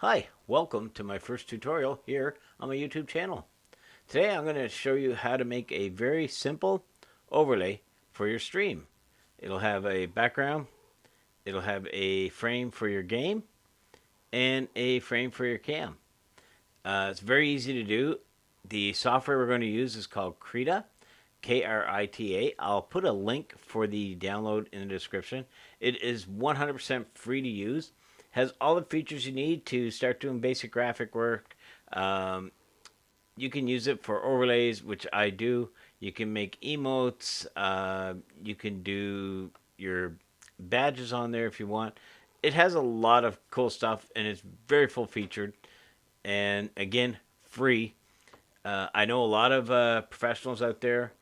Hi, welcome to my first tutorial here on my YouTube channel. Today I'm going to show you how to make a very simple overlay for your stream. It'll have a background, it'll have a frame for your game, and a frame for your cam. It's very easy to do. The software we're going to use is called Krita, Krita. I'll put a link for the download in the description. It is 100% free to use. Has all the features you need to start doing basic graphic work. You can use it for overlays, which I do. You can make emotes. You can do your badges on there if you want. It has a lot of cool stuff and it's very full featured. And again, free. I know a lot of professionals out there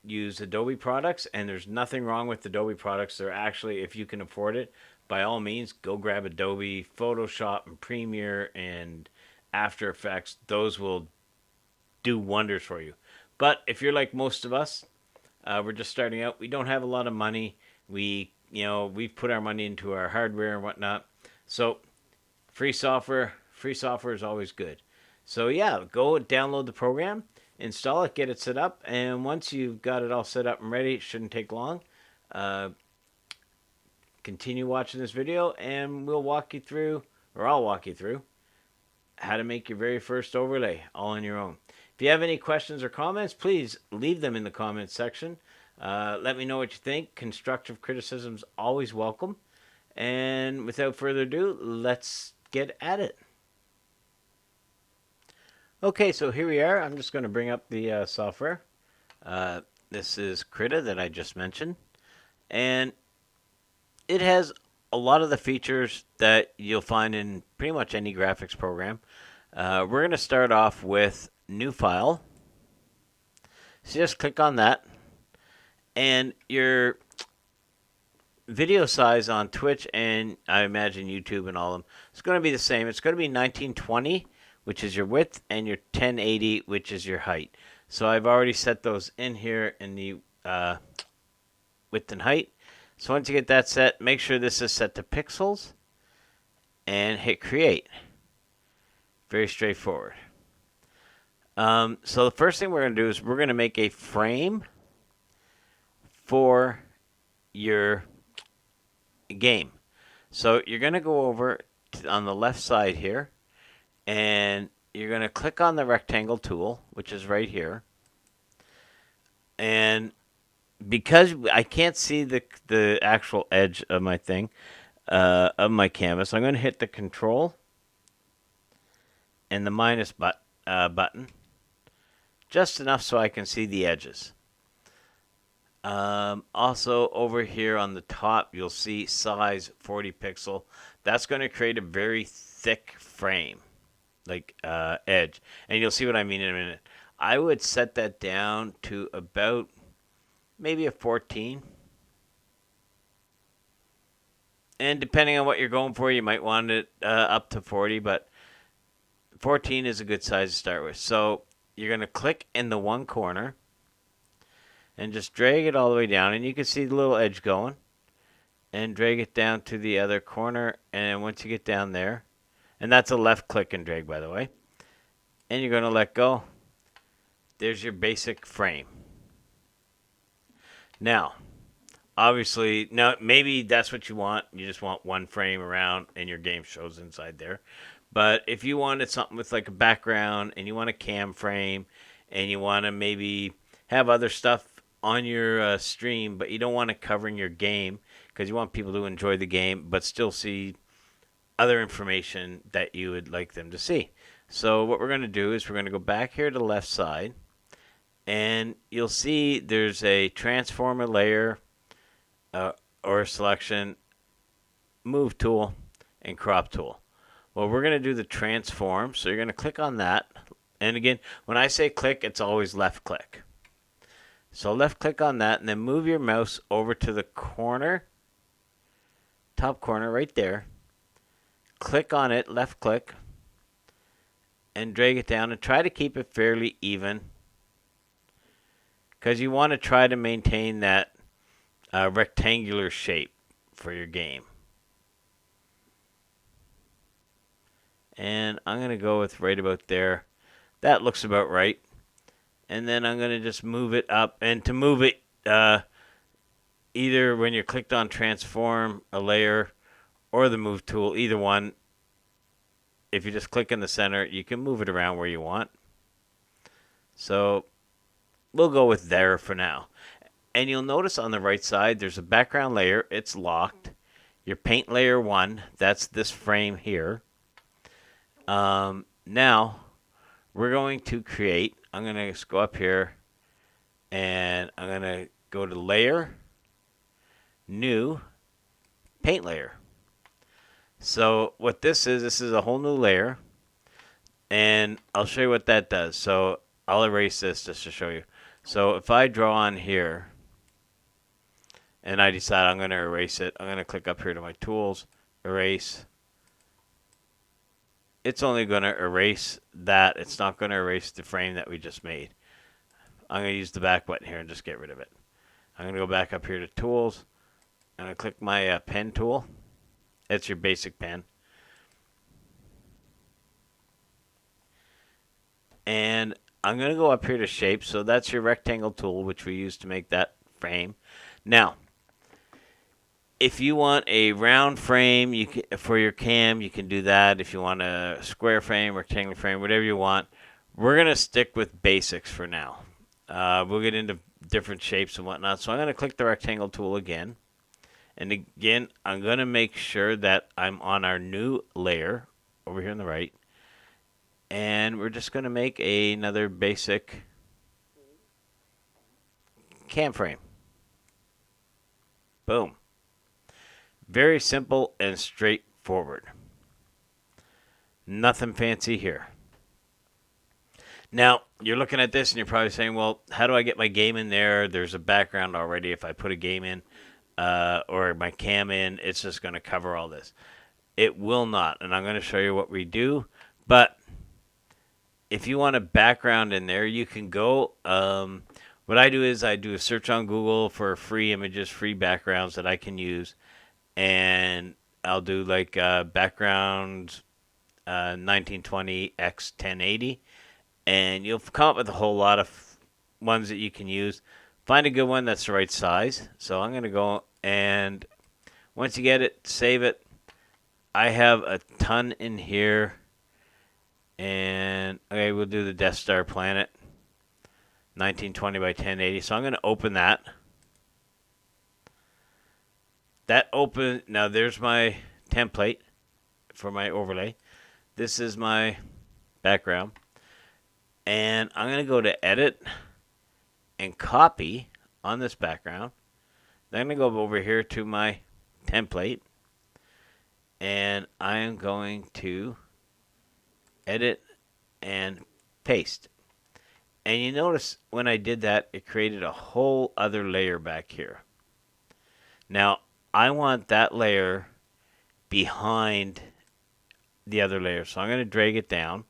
use Adobe products, and there's nothing wrong with Adobe products. They're actually, if you can afford it, by all means, go grab Adobe Photoshop and Premiere and After Effects. Those will do wonders for you. But if you're like most of us, we're just starting out. We don't have a lot of money. We've put our money into our hardware and whatnot. So free software is always good. So yeah, go download the program, install it, get it set up, and once you've got it all set up and ready, it shouldn't take long. Uh, Continue watching this video, and we'll walk you through, or I'll walk you through, how to make your very first overlay all on your own. If you have any questions or comments, please leave them in the comments section. Let me know what you think. Constructive criticism is always welcome. And without further ado, let's get at it. Okay, so here we are. I'm just going to bring up the software. This is Krita that I just mentioned. And it has a lot of the features that you'll find in pretty much any graphics program. We're going to start off with New File. So just click on that. And your video size on Twitch and I imagine YouTube and all of them, it's going to be the same. It's going to be 1920, which is your width, and your 1080, which is your height. So I've already set those in here in the width and height. So once you get that set, make sure this is set to pixels and hit create. Very straightforward. So the first thing we're going to do is we're going to make a frame for your game. So you're going to go over on the left side here, and you're going to click on the rectangle tool, which is right here. And because I can't see the actual edge of my thing, of my canvas, I'm going to hit the control and the minus button, just enough so I can see the edges. Also over here on the top, you'll see size 40 pixel. That's going to create a very thick frame, like edge. And you'll see what I mean in a minute. I would set that down to about maybe a 14. And depending on what you're going for, you might want it up to 40, but 14 is a good size to start with. So you're going to click in the one corner and just drag it all the way down, and you can see the little edge going, and drag it down to the other corner. And once you get down there, and that's a left click and drag, by the way, and you're going to let go. There's your basic frame. Now, obviously, now maybe that's what you want. You just want one frame around and your game shows inside there. But if you wanted something with like a background and you want a cam frame and you want to maybe have other stuff on your stream, but you don't want it covering your game because you want people to enjoy the game but still see other information that you would like them to see. So what we're going to do is we're going to go back here to the left side, and you'll see there's a transformer layer or selection, move tool, and crop tool. Well, we're going to do the transform, so you're going to click on that. And again, when I say click, it's always left click. So left click on that, and then move your mouse over to the corner, top corner right there. Click on it, left click, and drag it down, and try to keep it fairly even, because you want to try to maintain that rectangular shape for your game. And I'm going to go with right about there. That looks about right. And then I'm going to just move it up. And to move it, either when you're clicked on transform a layer or the move tool, either one, if you just click in the center, you can move it around where you want. So we'll go with there for now. And you'll notice on the right side, there's a background layer. It's locked. Your paint layer 1, that's this frame here. Now, we're going to create, I'm going to just go up here, and I'm going to go to Layer, New, Paint Layer. So what this is a whole new layer, and I'll show you what that does. So I'll erase this just to show you. So if I draw on here, and I decide I'm going to erase it, I'm going to click up here to my tools, erase. It's only going to erase that. It's not going to erase the frame that we just made. I'm going to use the back button here and just get rid of it. I'm going to go back up here to tools. I'm going to click my pen tool. It's your basic pen. And I'm going to go up here to shape. So that's your rectangle tool, which we use to make that frame. Now, if you want a round frame for your cam, you can do that. If you want a square frame, rectangular frame, whatever you want. We're going to stick with basics for now. We'll get into different shapes and whatnot. So I'm going to click the rectangle tool again. And again, I'm going to make sure that I'm on our new layer over here on the right. And we're just going to make another basic cam frame. Boom. Very simple and straightforward. Nothing fancy here. Now, you're looking at this and you're probably saying, well, how do I get my game in there? There's a background already. If I put a game in or my cam in, it's just going to cover all this. It will not, and I'm going to show you what we do. But if you want a background in there, you can go. What I do is I do a search on Google for free images, free backgrounds that I can use. And I'll do like background 1920 x 1080, and you'll come up with a whole lot of ones that you can use. Find a good one that's the right size. So I'm going to go, and once you get it, save it. I have a ton in here, and okay, we'll do the Death Star planet 1920 by 1080. So I'm going to open that. That open, now there's my template for my overlay. This is my background. And I'm going to go to edit and copy on this background. Then I'm going to go over here to my template. And I am going to edit and paste. And you notice when I did that, it created a whole other layer back here. Now, I want that layer behind the other layer. So I'm going to drag it down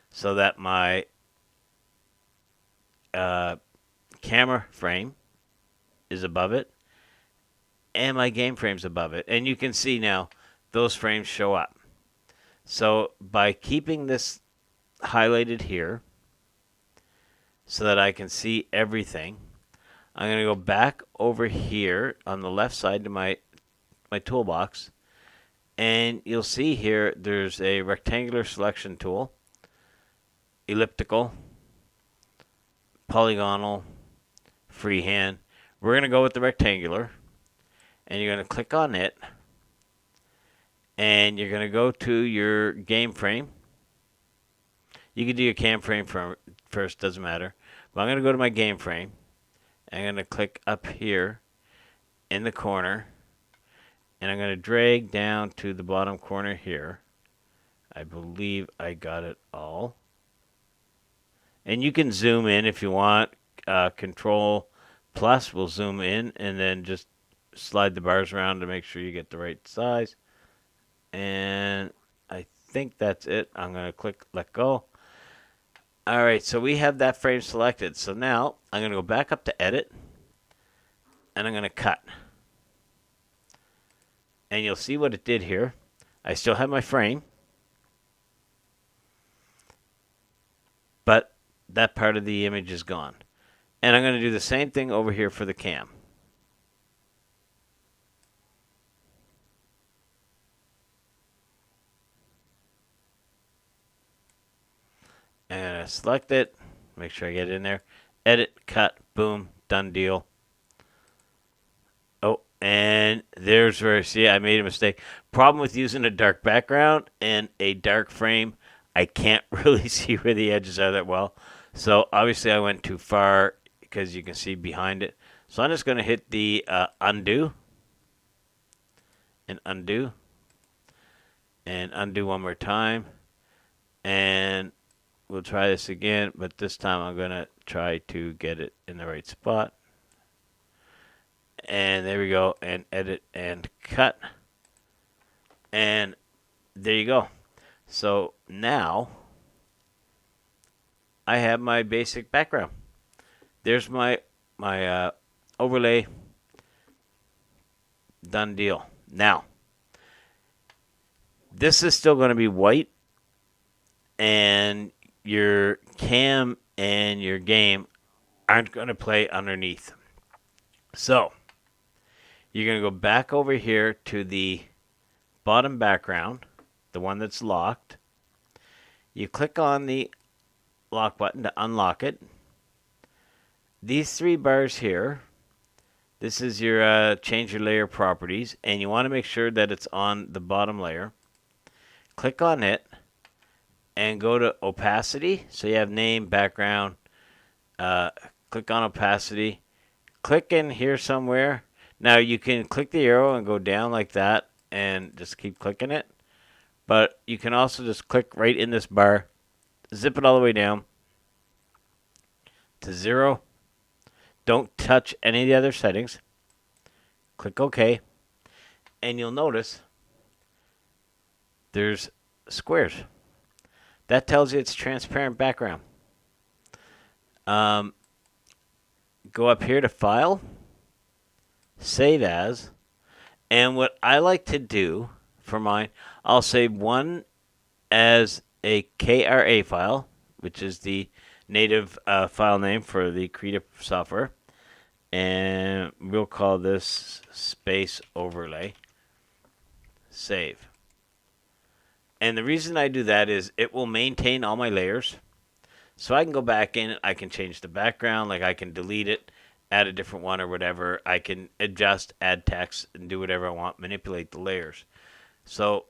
so that my camera frame is above it and my game frame's above it. And you can see now those frames show up. So by keeping this highlighted here so that I can see everything, I'm going to go back over here on the left side to my toolbox, and you'll see here there's a rectangular selection tool, elliptical, polygonal, freehand. We're going to go with the rectangular, and you're going to click on it, and you're going to go to your game frame. You can do your cam frame first, doesn't matter. But I'm going to go to my game frame. I'm going to click up here in the corner, and I'm going to drag down to the bottom corner here. I believe I got it all. And you can zoom in if you want. Control plus will zoom in, and then just slide the bars around to make sure you get the right size. And I think that's it. I'm going to click let go. All right, so we have that frame selected. So now I'm going to go back up to edit, and I'm going to cut. And you'll see what it did here. I still have my frame, but that part of the image is gone. And I'm going to do the same thing over here for the cam. And I select it, make sure I get it in there, edit, cut, boom, done deal. Oh, and there's where, see, I made a mistake. Problem with using a dark background and a dark frame, I can't really see where the edges are that well. So obviously I went too far because you can see behind it. So I'm just going to hit the undo and undo and undo one more time. And we'll try this again, but this time I'm going to try to get it in the right spot. And there we go, and edit and cut. And there you go. So now I have my basic background. There's my overlay. Done deal. Now, this is still going to be white, and your cam and your game aren't going to play underneath. So you're going to go back over here to the bottom background, the one that's locked. You click on the lock button to unlock it. These three bars here, this is your change your layer properties, and you want to make sure that it's on the bottom layer. Click on it and go to opacity. So you have name, background. Click on opacity. Click in here somewhere. Now you can click the arrow and go down like that and just keep clicking it. But you can also just click right in this bar, zip it all the way down to 0. Don't touch any of the other settings. Click OK. And you'll notice there's squares. That tells you it's transparent background. Go up here to File, Save As, and what I like to do for mine, I'll save one as a KRA file, which is the native file name for the Krita software, and we'll call this space overlay. Save. And the reason I do that is it will maintain all my layers. So I can go back in, I can change the background, like I can delete it, add a different one or whatever. I can adjust, add text, and do whatever I want, manipulate the layers. So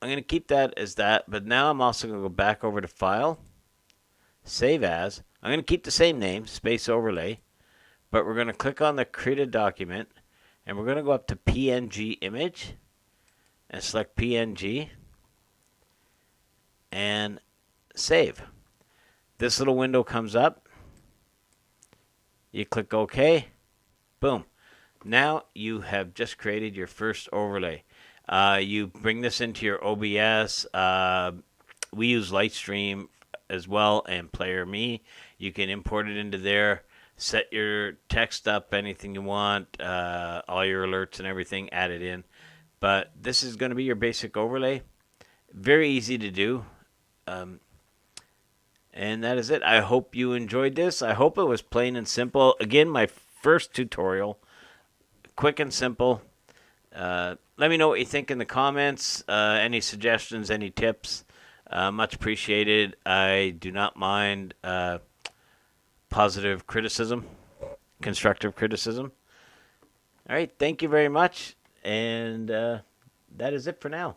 I'm going to keep that as that, but now I'm also going to go back over to File, Save As. I'm going to keep the same name, Space Overlay, but we're going to click on the Krita document, and we're going to go up to PNG Image, and select PNG, and save. This little window comes up. You click OK. Boom. Now you have just created your first overlay. You bring this into your OBS. We use Lightstream as well and Player Me. You can import it into there. Set your text up, anything you want, all your alerts and everything, add it in. But this is going to be your basic overlay. Very easy to do. And that is it. I hope you enjoyed this. I hope it was plain and simple. Again, my first tutorial. Quick and simple. Let me know what you think in the comments. Any suggestions, any tips. Much appreciated. I do not mind positive criticism, constructive criticism. All right. Thank you very much. And that is it for now.